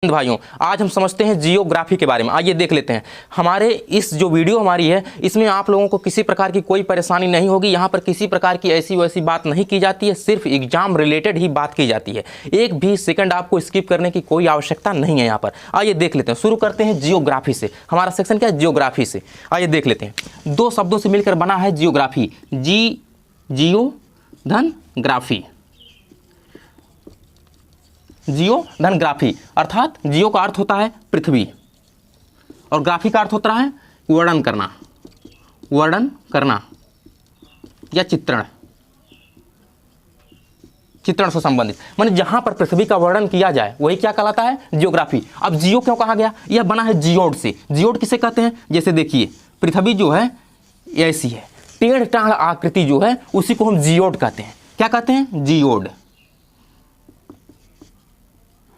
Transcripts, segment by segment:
भाइयों, आज हम समझते हैं जियोग्राफी के बारे में। आइए देख लेते हैं। हमारे इस जो वीडियो हमारी है इसमें आप लोगों को किसी प्रकार की कोई परेशानी नहीं होगी। यहाँ पर किसी प्रकार की ऐसी वैसी बात नहीं की जाती है, सिर्फ एग्जाम रिलेटेड ही बात की जाती है। एक भी सेकंड आपको स्किप करने की कोई आवश्यकता नहीं है यहाँ पर। आइए देख लेते हैं, शुरू करते हैं जियोग्राफी से। हमारा सेक्शन क्या है? जियोग्राफी से। आइए देख लेते हैं। दो शब्दों से मिलकर बना है जियोग्राफी। जियो धन ग्राफी, जियो धन ग्राफी, अर्थात जियो का अर्थ होता है पृथ्वी और ग्राफी का अर्थ होता है वर्णन करना, वर्णन करना या चित्रण, चित्रण से संबंधित। माने जहां पर पृथ्वी का वर्णन किया जाए वही क्या कहलाता है? जियोग्राफी। अब जियो क्यों कहा गया? यह बना है जियोड से। जियोड किसे कहते हैं? जैसे देखिए पृथ्वी जो है ऐसी है, टेढ़ टाढ़ आकृति जो है उसी को हम जियोड कहते हैं। क्या कहते हैं? जियोड,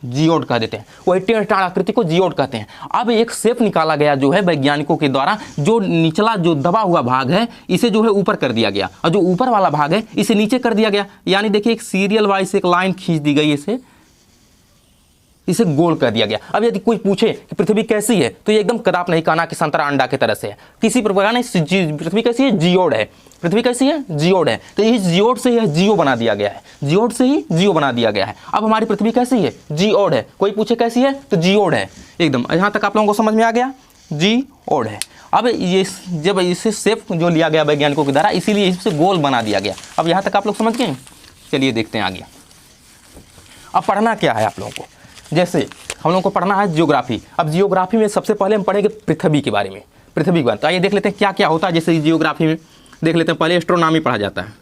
जियोड कह देते हैं। वही टेढ़ टाढ़ आकृति को जियोड कहते हैं। अब एक शेप निकाला गया जो है वैज्ञानिकों के द्वारा, जो निचला जो दबा हुआ भाग है इसे जो है ऊपर कर दिया गया और जो ऊपर वाला भाग है इसे नीचे कर दिया गया। यानी देखिए एक सीरियल वाइज एक लाइन खींच दी गई, इसे गोल कर दिया गया। अब यदि कोई पूछे कि पृथ्वी कैसी है तो ये एकदम कदाप नहीं कहना कि संतरा अंडा की तरह से है। किसी प्रकार नहीं, पृथ्वी कैसी है? जियोड है। पृथ्वी कैसी है? जियोड है। तो इस जियोड से यह जियो बना दिया गया है, जियोड से ही जियो बना दिया गया है। अब हमारी पृथ्वी कैसी है? जियोड है। कोई पूछे कैसी है तो जियोड है। एकदम यहाँ तक आप लोगों को समझ में आ गया? जियोड है। अब ये जब इसे शेप जो लिया गया वैज्ञानिकों के द्वारा, इसीलिए इसे गोल बना दिया गया। अब यहाँ तक आप लोग समझ गए? चलिए देखते हैं आगे। अब पढ़ना क्या है आप लोगों को? जैसे हम लोगों को पढ़ना है जियोग्राफी। अब जियोग्राफी में सबसे पहले हम पढ़ेंगे पृथ्वी के बारे में, पृथ्वी के बारे में। तो आइए देख लेते हैं क्या क्या होता है। जैसे जियोग्राफी में देख लेते हैं, पहले एस्ट्रोनॉमी पढ़ा जाता है।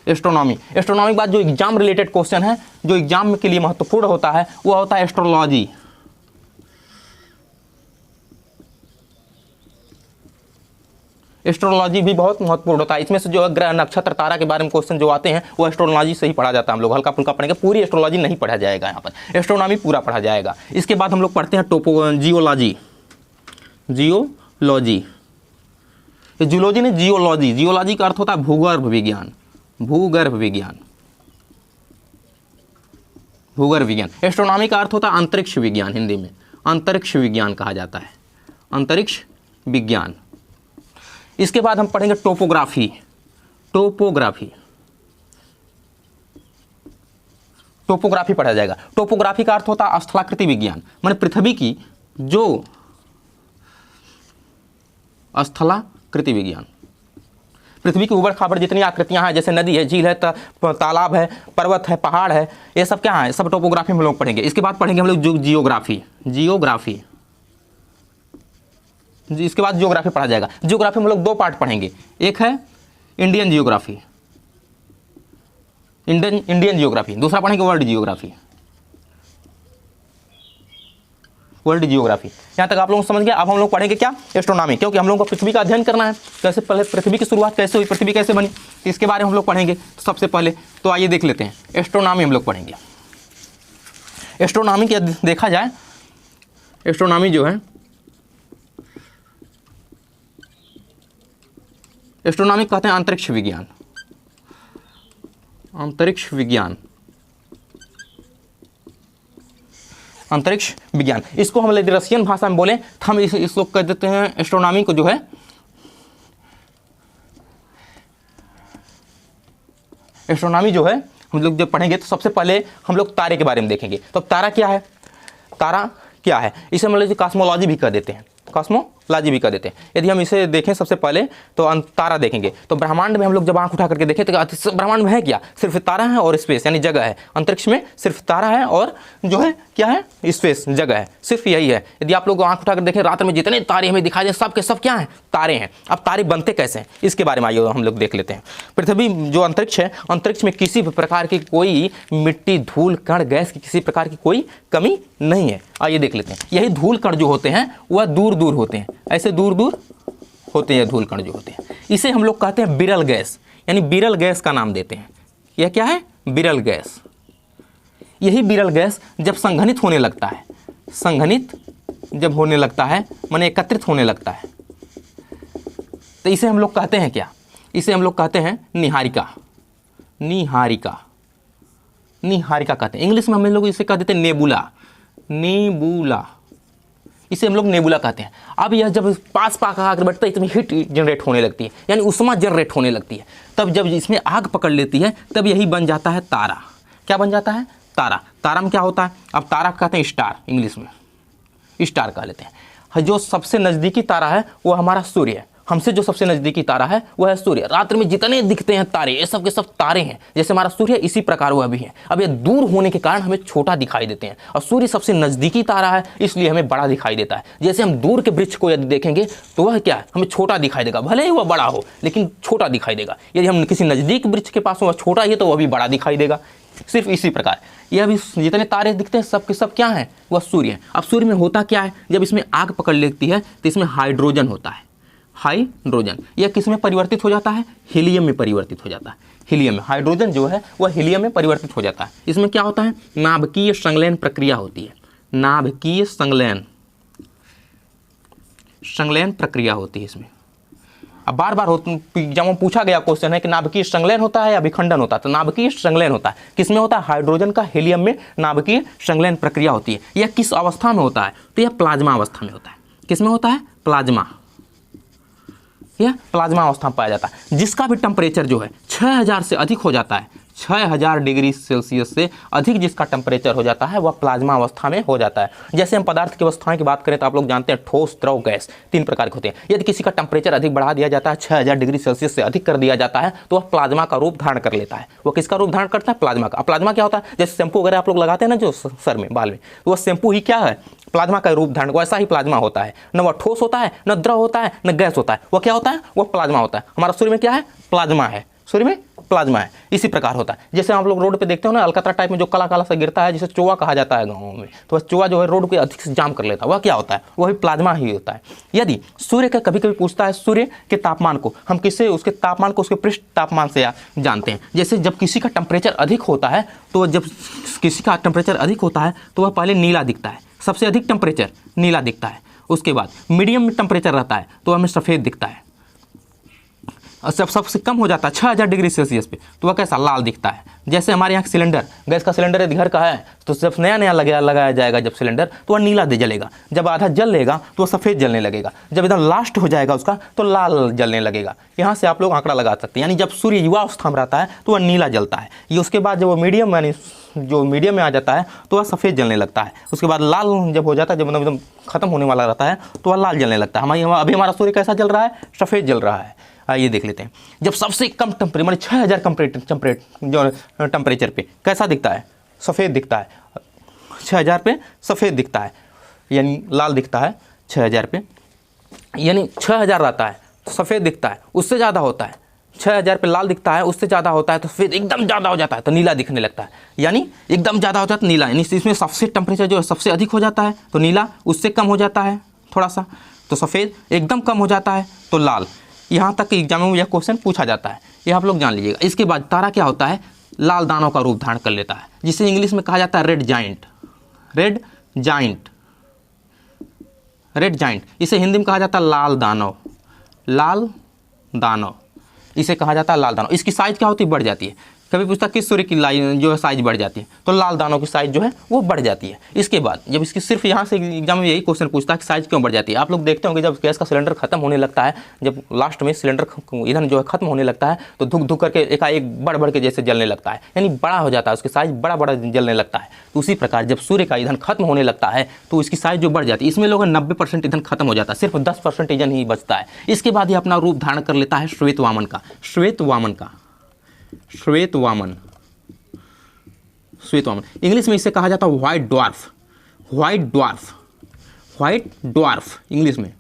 एस्ट्रोनॉमी, एस्ट्रोनॉमी के बाद जो एग्जाम रिलेटेड क्वेश्चन है, जो एग्जाम के लिए महत्वपूर्ण होता है, वो होता है एस्ट्रोलॉजी। एस्ट्रोलॉजी भी बहुत महत्वपूर्ण होता है। इसमें से जो ग्रह नक्षत्र तारा के बारे में क्वेश्चन जो आते हैं वो एस्ट्रोलॉजी से ही पढ़ा जाता है। हम लोग हल्का फुल्का पढ़ेंगे, पूरी एस्ट्रोलॉजी नहीं पढ़ा जाएगा यहाँ पर, एस्ट्रोनॉमी पूरा पढ़ा जाएगा। इसके बाद हम लोग पढ़ते हैं जियोलॉजी, जियोलॉजी, जियोलॉजी ने जियोलॉजी, जियोलॉजी का अर्थ होता है भूगर्भ विज्ञान, भूगर्भ विज्ञान, भूगर्भ विज्ञान। एस्ट्रोनॉमी का अर्थ होता है अंतरिक्ष विज्ञान, हिंदी में अंतरिक्ष विज्ञान कहा जाता है, अंतरिक्ष विज्ञान। इसके बाद हम पढ़ेंगे टोपोग्राफी, टोपोग्राफी, टोपोग्राफी पढ़ा जाएगा। टोपोग्राफी का अर्थ होता है स्थलाकृति विज्ञान, माने पृथ्वी की जो स्थलाकृति विज्ञान, पृथ्वी की उबड़ खाबड़ जितनी आकृतियां हैं, जैसे नदी है, झील है, तालाब है, पर्वत है, पहाड़ है, ये सब क्या है? सब टोपोग्राफी में हम लोग पढ़ेंगे। इसके बाद पढ़ेंगे हम लोग जियोग्राफी, जियोग्राफी। इसके बाद जियोग्राफी पढ़ा जाएगा। जियोग्राफी में हम लोग दो पार्ट पढ़ेंगे, एक है इंडियन जियोग्राफी, इंडियन जियोग्राफी, दूसरा पढ़ेंगे वर्ल्ड जियोग्राफी, वर्ल्ड जियोग्राफी। यहाँ तक आप लोग समझ गए। अब हम लोग पढ़ेंगे क्या? एस्ट्रोनॉमी, क्योंकि हम लोग को पृथ्वी का अध्ययन करना है। कैसे पहले पृथ्वी की शुरुआत कैसे हुई, पृथ्वी कैसे बनी, इसके बारे में हम लोग पढ़ेंगे सबसे पहले। तो आइए देख लेते हैं, एस्ट्रोनॉमी हम लोग पढ़ेंगे। एस्ट्रोनॉमी के देखा जाए, एस्ट्रोनॉमी जो है, एस्ट्रोनॉमी कहते हैं अंतरिक्ष विज्ञान, अंतरिक्ष विज्ञान, अंतरिक्ष विज्ञान। इसको हम यदि रशियन भाषा में बोले तो हम इसको कह देते हैं, एस्ट्रोनॉमी को जो है एस्ट्रोनॉमी जो है हम लोग जब पढ़ेंगे तो सबसे पहले हम लोग तारे के बारे में देखेंगे। तो अब तारा क्या है? तारा क्या है? इसे हम लोग कॉस्मोलॉजी भी कह देते हैं, कॉस्मोलॉजी भी कह देते हैं। यदि हम इसे देखें सबसे पहले तो तारा देखेंगे तो ब्रह्मांड में हम लोग जब आंख उठा करके देखें तो ब्रह्मांड में है क्या? सिर्फ तारा है और स्पेस, यानी जगह है। अंतरिक्ष में सिर्फ तारा है और जो है क्या है? स्पेस, जगह है, सिर्फ यही है। यदि आप लोग आंख उठा कर देखें रात में जितने तारे हमें दिखाई दें सब के सब क्या हैं? तारे हैं। अब तारे बनते कैसे हैं इसके बारे में आइए हम लोग देख लेते हैं। पृथ्वी जो अंतरिक्ष है, अंतरिक्ष में किसी भी प्रकार की कोई मिट्टी, धूल, कण, गैस की किसी प्रकार की कोई कमी नहीं है। आइए देख लेते हैं। यही धूल कण जो होते हैं वह दूर दूर होते हैं, ऐसे दूर दूर होते हैं धूल कण जो होते हैं। इसे हम लोग कहते हैं विरल गैस, यानी विरल गैस का नाम देते हैं। यह क्या है? विरल गैस। यही विरल गैस जब संघनित होने लगता है, संघनित जब होने लगता है माने एकत्रित होने लगता है, तो इसे हम लोग कहते हैं क्या? इसे हम लोग कहते हैं निहारिका, निहारिका, निहारिका कहते हैं। इंग्लिश में हम लोग इसे कह देते हैं नेबुला, नेबुला, इसे हम लोग नेबुला कहते हैं। अब यह जब पास आकर बैठता है इसमें हीट जनरेट होने लगती है, यानी उष्मा जनरेट होने लगती है। तब जब इसमें आग पकड़ लेती है तब यही बन जाता है तारा। क्या बन जाता है? तारा। तारा में क्या होता है? अब तारा कहते हैं स्टार, इंग्लिश में स्टार कह लेते हैं। जो सबसे नज़दीकी तारा है वो हमारा सूर्य है। हमसे जो सबसे नज़दीकी तारा है वह है सूर्य। रात्रि में जितने दिखते हैं तारे, ये सब के सब तारे हैं। जैसे हमारा सूर्य इसी प्रकार वह भी है। अब ये दूर होने के कारण हमें छोटा दिखाई देते हैं, और सूर्य सबसे नज़दीकी तारा है इसलिए हमें बड़ा दिखाई देता है। जैसे हम दूर के वृक्ष को यदि देखेंगे तो वह क्या है? हमें छोटा दिखाई देगा, भले ही वह बड़ा हो लेकिन छोटा दिखाई देगा। यदि हम किसी नज़दीक वृक्ष के पास वह छोटा ही है तो वह भी बड़ा दिखाई देगा। सिर्फ इसी प्रकार यह भी जितने तारे दिखते हैं सब के सब क्या हैं? वह सूर्य है। अब सूर्य में होता क्या है? जब इसमें आग पकड़ लेती है तो इसमें हाइड्रोजन होता है। हाइड्रोजन यह किस में परिवर्तित हो जाता है? हीलियम में परिवर्तित हो जाता है। हीलियम में हाइड्रोजन जो है वह हीलियम में परिवर्तित हो जाता है। इसमें क्या होता है? नाभिकीय संलयन प्रक्रिया होती है। नाभिकीय संलयन प्रक्रिया होती है इसमें। अब बार बार एग्जाम में पूछा गया क्वेश्चन है कि नाभिकीय संलयन होता है या विखंडन होता है? तो नाभिकीय संलयन होता है। किसमें होता है? हाइड्रोजन का हीलियम में नाभिकीय संलयन प्रक्रिया होती है। यह किस अवस्था में होता है? तो यह प्लाज्मा अवस्था में होता है। किसमें होता है? प्लाज्मा। यह प्लाज्मा अवस्था में पाया जाता है। जिसका भी टेम्परेचर जो है 6000 से अधिक हो जाता है, 6000 डिग्री सेल्सियस से अधिक जिसका टेम्परेचर हो जाता है वह प्लाज्मा अवस्था में हो जाता है। जैसे हम पदार्थ की अवस्थाएं की बात करें तो आप लोग जानते हैं ठोस, द्रव, गैस, 3 प्रकार के होते हैं। यदि किसी का टेम्परेचर अधिक बढ़ा दिया जाता है, 6000 डिग्री सेल्सियस से अधिक कर दिया जाता है तो वह प्लाज्मा का रूप धारण कर लेता है। वह किसका रूप धारण करता है? प्लाज्मा का। प्लाज्मा क्या होता है? जैसे शैम्पू वगैरह आप लोग लगाते हैं ना जो सर में, बाल में, तो वह शैम्पू ही क्या है? प्लाज्मा का रूप धारण। वैसा ही प्लाज्मा होता है। न वह ठोस होता है, न द्रव होता है, न गैस होता है। वह क्या होता है? वह प्लाज्मा होता है। हमारा सूर्य में क्या है? प्लाज्मा है। सूर्य में प्लाज्मा है। इसी प्रकार होता है। जैसे आप लोग रोड पे देखते हो ना अलकतरा टाइप में जो काला काला सा गिरता है जिसे चोवा कहा जाता है गाँव में, तो वह चोवा जो है रोड को अधिक से जाम कर लेता है। वह क्या होता है? वही प्लाज्मा ही होता है। यदि सूर्य का कभी कभी पूछता है सूर्य के तापमान को हम किससे, उसके तापमान को उसके पृष्ठ तापमान से जानते हैं। जैसे जब किसी का टेम्परेचर अधिक होता है तो जब किसी का टेम्परेचर अधिक होता है तो वह पहले नीला दिखता है। सबसे अधिक टेम्परेचर नीला दिखता है। उसके बाद मीडियम में टेम्परेचर रहता है तो हमें सफ़ेद दिखता है। और जब सबसे कम हो जाता है 6000 डिग्री सेल्सियस पे तो वह कैसा? लाल दिखता है। जैसे हमारे यहाँ सिलेंडर, गैस का सिलेंडर यदि घर का है तो जब नया नया लगाया जाएगा जब सिलेंडर तो वह नीला दे जलेगा। जब आधा जल लेगा तो वह सफ़ेद जलने लगेगा। जब एकदम लास्ट हो जाएगा उसका तो लाल जलने लगेगा। यहाँ से आप लोग आंकड़ा लगा सकते हैं। यानी जब सूर्य युवा अवस्था में रहता है तो वह नीला जलता है। ये उसके बाद जब वो मीडियम यानी जो मीडियम में आ जाता है तो वह सफ़ेद जलने लगता है। उसके बाद लाल जब हो जाता है, जब एकदम खत्म होने वाला रहता है तो वह लाल जलने लगता है। अभी हमारा सूर्य कैसा जल रहा है? सफ़ेद जल रहा है। आइए देख लेते हैं। जब सबसे कम टेम्परेचर मतलब 6000 जो टेम्परेचर पे कैसा दिखता है? सफ़ेद दिखता है। 6000 पे सफ़ेद दिखता है, यानी लाल दिखता है 6000 पे, यानी 6000 रहता है तो सफ़ेद दिखता है। उससे ज़्यादा होता है 6000 पे लाल दिखता है, उससे ज़्यादा होता है तो सफ़ेद एकदम ज़्यादा हो जाता है तो नीला दिखने लगता है। यानी एकदम ज़्यादा हो जाता है तो नीला, यानी इसमें सबसे टेम्परेचर जो है सबसे अधिक हो जाता है तो नीला, उससे कम हो जाता है थोड़ा सा तो सफ़ेद, एकदम कम हो जाता है तो लाल। यहाँ तक एग्जाम में यह क्वेश्चन पूछा जाता है, यह आप लोग जान लीजिएगा। इसके बाद तारा क्या होता है? लाल दानों का रूप धारण कर लेता है, जिसे इंग्लिश में कहा जाता है red giant. Red giant, red giant. इसे हिंदी में कहा जाता है लाल दानव। लाल दानव इसे कहा जाता है लाल दानव। इसकी साइज क्या होती है? बढ़ जाती है। कभी पूछता किस सूर्य की लाइन जो है साइज बढ़ जाती है तो लाल दानों की साइज जो है वो बढ़ जाती है। इसके बाद जब इसकी सिर्फ यहाँ से एग्जाम में यही क्वेश्चन पूछता है कि साइज क्यों बढ़ जाती है। आप लोग देखते होंगे जब गैस का सिलेंडर खत्म होने लगता है, जब लास्ट में सिलेंडर ईंधन जो है खत्म होने लगता है तो धुक धुक करके एकाएक बढ़ बढ़ के जैसे जलने लगता है, यानी बड़ा हो जाता है, उसकी साइज बड़ा बड़ा जलने लगता है। तो उसी प्रकार जब सूर्य का ईंधन खत्म होने लगता है तो इसकी साइज जो बढ़ जाती है। इसमें लोग 90% ईंधन खत्म हो जाता है, सिर्फ 10% ईंधन ही बचता है। इसके बाद ये अपना रूप धारण कर लेता है श्वेत वामन का। श्वेत वामन का, श्वेत वामन, श्वेत वामन। इंग्लिश में इसे कहा जाता है white dwarf. White dwarf, white dwarf English में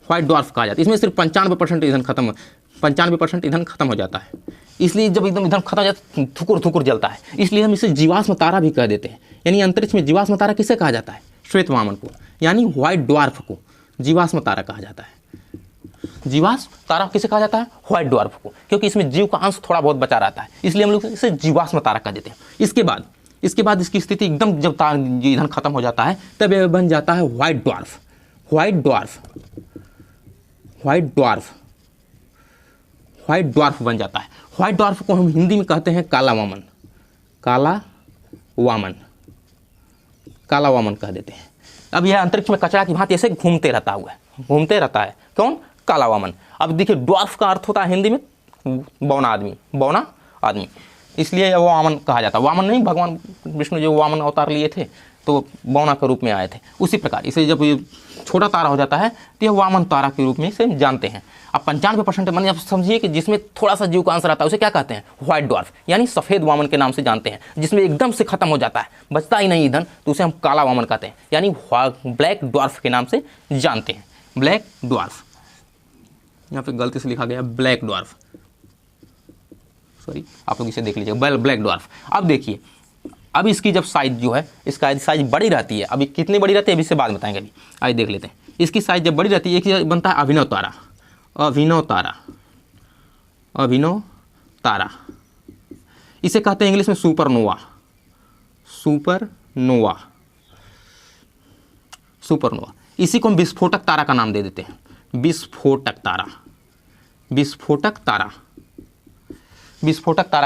व्हाइट ड्वार्फ कहा जाता है। इसमें सिर्फ 95% ईंधन खत्म, 95% ईंधन खत्म हो जाता है। इसलिए जब एकदम ईंधन खत्म हो जाता है थुकुर थुकुर जलता है। इसलिए हम इसे जीवाश्म तारा भी कह देते हैं। यानी अंतरिक्ष में जीवाश्म तारा किसे कहा जाता है? श्वेत वामन को, यानी व्हाइट ड्वार्फ को जीवाश्म तारा कहा जाता है। जीवाश्म तारा किसे कहा जाता है? व्हाइट ड्वार्फ को, क्योंकि इसमें जीव का अंश थोड़ा बहुत बचा रहता है, इसलिए हम लोग इसे जीवाश्म तारा कह देते हैं। इसके बाद इसकी स्थिति एकदम जब ईंधन खत्म हो जाता है तब यह बन जाता है white dwarf. White dwarf, white dwarf, white dwarf बन जाता है। व्हाइट ड्वार्फ को हम हिंदी में कहते हैं काला वामन। काला वामन, काला वामन कह देते हैं। अब यह अंतरिक्ष में कचरा की भांति ऐसे घूमते रहता है। कौन? काला वामन। अब देखिए ड्वार्फ का अर्थ होता है हिंदी में बौना आदमी, इसलिए वो वामन कहा जाता है। वामन नहीं, भगवान विष्णु जो वामन अवतार लिए थे तो बौना के रूप में आए थे। उसी प्रकार इसे जब ये छोटा तारा हो जाता है तो यह वामन तारा के रूप में इसे जानते हैं। अब 95% मानिए आप समझिए कि जिसमें थोड़ा सा जीव का अंश रहता है उसे क्या कहते हैं? व्हाइट ड्वार्फ, यानी सफ़ेद वामन के नाम से जानते हैं। जिसमें एकदम से खत्म हो जाता है, बचता ही नहीं ईंधन, तो उसे हम काला वामन कहते हैं, यानी ब्लैक ड्वार्फ के नाम से जानते हैं। ब्लैक ड्वार्फ, यहाँ पे गलती से लिखा गया ब्लैक ड्वार्फ, सॉरी, आप लोग इसे देख लीजिएगा, ब्लैक ड्वार्फ। अब देखिए, अब इसकी जब साइज जो है, इसका साइज बड़ी रहती है। अभी कितनी बड़ी रहती है अभी इससे बाद बताएंगे। अभी आइए देख लेते हैं। इसकी साइज जब बड़ी रहती है, एक बनता है अभिनव तारा, इसे कहते हैं इंग्लिश में सुपरनोवा। इसी को हम विस्फोटक तारा का नाम दे देते हैं, विस्फोटक तारा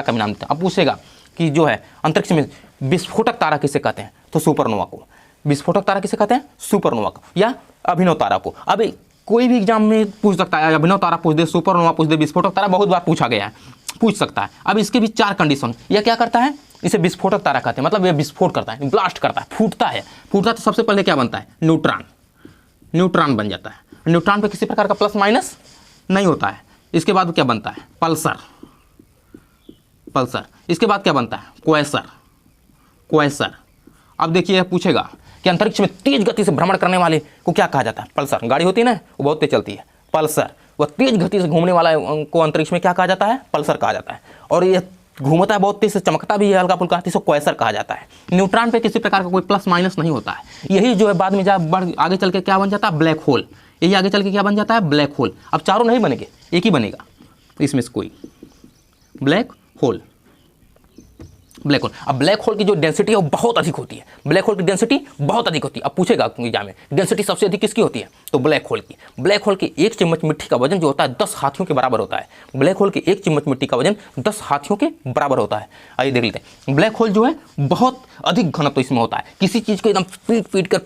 का भी नाम देते हैं। अब पूछेगा कि जो है अंतरिक्ष में विस्फोटक तारा किसे कहते हैं, तो सुपरनोवा को। विस्फोटक तारा किसे कहते हैं? सुपरनोवा को या अभिनव तारा को। अब कोई भी एग्जाम में पूछ सकता है, अभिनव तारा पूछ दे, सुपरनोवा पूछ दे, विस्फोटक तारा बहुत बार पूछा गया है, पूछ सकता है। अब इसके भी 4 कंडीशन। यह क्या करता है? इसे विस्फोटक तारा कहते हैं, मतलब यह विस्फोट करता है, ब्लास्ट करता है, फूटता तो सबसे पहले क्या बनता है? न्यूट्रॉन बन जाता है। न्यूट्रॉन पे किसी प्रकार का प्लस माइनस नहीं होता है। इसके बाद क्या बनता है? पल्सर। इसके बाद क्या बनता है? क्वेसर। अब देखिए पूछेगा कि अंतरिक्ष में तेज गति से भ्रमण करने वाले को क्या कहा जाता है? पल्सर। गाड़ी होती है ना, वो बहुत तेज चलती है, पल्सर। वह तेज गति से घूमने वाला को अंतरिक्ष में क्या कहा जाता है? पल्सर कहा जाता है। और यह घूमता है बहुत तेज से, चमकता भी है हल्का फुल्का, तो इसको क्वेसर कहा जाता है। न्यूट्रॉन पे किसी प्रकार का कोई प्लस माइनस नहीं होता है। यही जो है बाद में आगे चल के क्या बन जाता है? Black hole. यही आगे चल के क्या बन जाता है? Black hole. अब चारों नहीं बनेंगे, एक ही बनेगा इसमें से कोई, ब्लैक होल। अब ब्लैक होल की जो डेंसिटी है वो बहुत अधिक होती है। ब्लैक होल की डेंसिटी बहुत अधिक होती है। अब पूछेगा एग्जाम में डेंसिटी सबसे अधिक किसकी होती है? तो ब्लैक होल की। ब्लैक होल की 1 चम्मच मिट्टी का वजन जो होता है 10 हाथियों के बराबर होता है। ब्लैक होल की 1 चम्मच मिट्टी का वजन 10 हाथियों के बराबर होता है। आइए देख लेते हैं। ब्लैक होल जो है बहुत अधिक घनत्व इसमें होता है। किसी चीज़ को एकदम पीट कर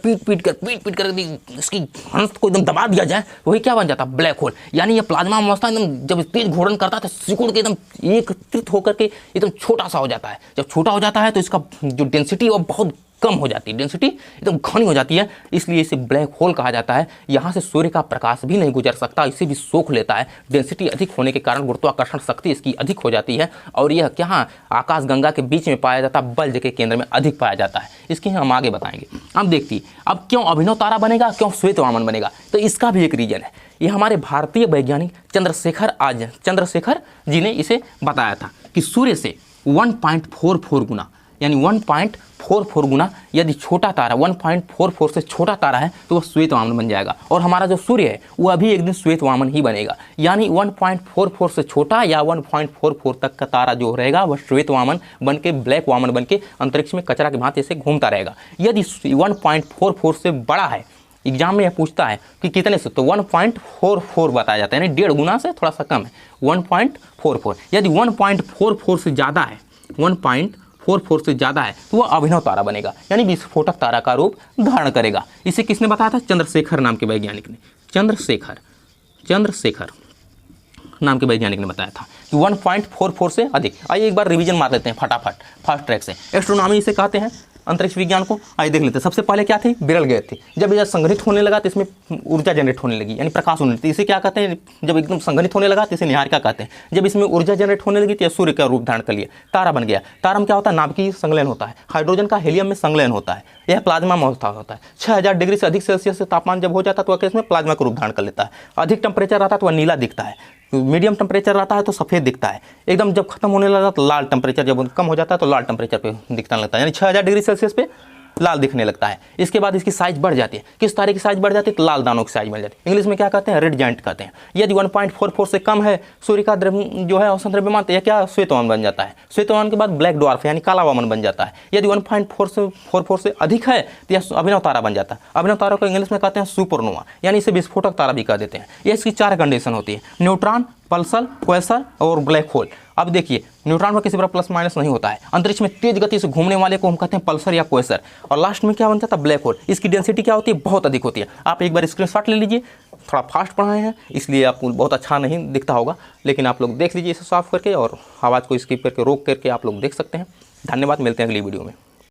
इसकी घनत्व को एकदम दबा दिया जाए, वही क्या बन जाता है? Black hole. यानी ये प्लाज्मा अवस्था एकदम जब तेज घूर्णन करता है तो सिकुड़ के एकदम एकत्रित होकर के एकदम छोटा सा हो जाता है। जब छोटा हो जाता है तो इसका जो डेंसिटी वो बहुत कम हो जाती है, डेंसिटी एकदम घनी हो जाती है, इसलिए इसे ब्लैक होल कहा जाता है। यहाँ से सूर्य का प्रकाश भी नहीं गुजर सकता, इसे भी सोख लेता है। डेंसिटी अधिक होने के कारण गुरुत्वाकर्षण शक्ति इसकी अधिक हो जाती है और यह क्या आकाशगंगा के बीच में पाया जाता है, बल्ज के केंद्र में अधिक पाया जाता है। इसकी हम आगे बताएंगे। अब देखिए अब क्यों अभिनव तारा बनेगा, क्यों श्वेत वामन बनेगा, तो इसका भी एक रीजन है। ये हमारे भारतीय वैज्ञानिक चंद्रशेखर जी ने इसे बताया था कि सूर्य से 1.44 गुना, यानी 1.44 गुना यदि छोटा तारा 1.44 से छोटा तारा है तो वह श्वेत वामन बन जाएगा। और हमारा जो सूर्य है वह अभी एक दिन श्वेत वामन ही बनेगा। यानी 1.44 से छोटा या 1.44 तक का तारा जो रहेगा वह श्वेत वामन बन के, ब्लैक वामन बन के अंतरिक्ष में कचरा की भांति से घूमता रहेगा। यदि 1.44 से बड़ा है, एग्जाम में यह पूछता है कि कितने से, तो 1.44 बताया जाता है, यानी 1.5 गुना से थोड़ा सा कम है, 1.44। यदि 1.44 से ज़्यादा है, 1.44 से ज़्यादा है तो वह अभिनव तारा बनेगा, यानी विस्फोटक तारा का रूप धारण करेगा। इसे किसने बताया था? चंद्रशेखर नाम के वैज्ञानिक ने। चंद्रशेखर नाम के वैज्ञानिक ने बताया था कि 1.44 से अधिक। आइए एक बार रिवीजन मार लेते हैं फटाफट, फास्ट ट्रैक से। एस्ट्रोनॉमी इसे कहते हैं, अंतरिक्ष विज्ञान को। आइए देख लेते हैं। सबसे पहले क्या थी? बिरल गैस थी। जब यह संघनित होने लगा तो इसमें ऊर्जा जनरेट होने लगी, यानी प्रकाश होने लगी। इसे क्या कहते हैं? जब एकदम संघनित होने लगा तो इसे निहारिका कहते हैं। जब इसमें ऊर्जा जनरेट होने लगी तो यह सूर्य का रूप धारण कर लिया, तारा बन गया। तारा में क्या होता है? नाभिकीय संलयन होता है, हाइड्रोजन का हीलियम में संलयन होता है, यह प्लाज्मा अवस्था होता है। 6000 डिग्री से अधिक सेल्सियस से तापमान जब हो जाता है तो वह इसमें प्लाज्मा का रूप धारण कर लेता है। अधिक टेम्परेचर रहता है तो वह नीला दिखता है, मीडियम टेम्परेचर रहता है तो सफ़ेद दिखता है, एकदम जब खत्म होने लगा तो लाल टेम्परेचर, जब कम हो जाता है तो लाल टेम्परेचर पे दिखने लगता है, यानी 6000 डिग्री सेल्सियस पे लाल दिखने लगता है। इसके बाद इसकी साइज बढ़ जाती है। किस तारे की साइज बढ़ जाती है? तो लाल दानों की साइज बढ़ जाती है। इंग्लिश में क्या कहते हैं? रेड जायंट कहते हैं। यदि 1.44 से कम है सूर्य का जो है औसत द्रव्यमान, तो यह क्या श्वेत वामन बन जाता है। श्वेत वामन के बाद ब्लैक ड्वार्फ यानी काला वामन बन जाता है। यदि 1.44 से अधिक है तो यह अभिनव तारा बन जाता है। अभिनव तारा को इंग्लिश में कहते हैं सुपरनोवा, यानी इसे विस्फोटक तारा भी कह देते हैं। ये इसकी 4 कंडीशन होती है: न्यूट्रॉन, पल्सर, क्वेसर और ब्लैक होल। अब देखिए न्यूट्रॉन में किसी प्रकार प्लस माइनस नहीं होता है। अंतरिक्ष में तेज गति से घूमने वाले को हम कहते हैं पल्सर या क्वेसर। और लास्ट में क्या बनता था, ब्लैक होल। इसकी डेंसिटी क्या होती है, बहुत अधिक होती है। आप एक बार स्क्रीनशॉट ले लीजिए, थोड़ा फास्ट पढ़ाए हैं इसलिए आपको बहुत अच्छा नहीं दिखता होगा, लेकिन आप लोग देख लीजिए इसे साफ करके और आवाज़ को स्किप करके रोक करके आप लोग देख सकते हैं। धन्यवाद, मिलते हैं अगली वीडियो में।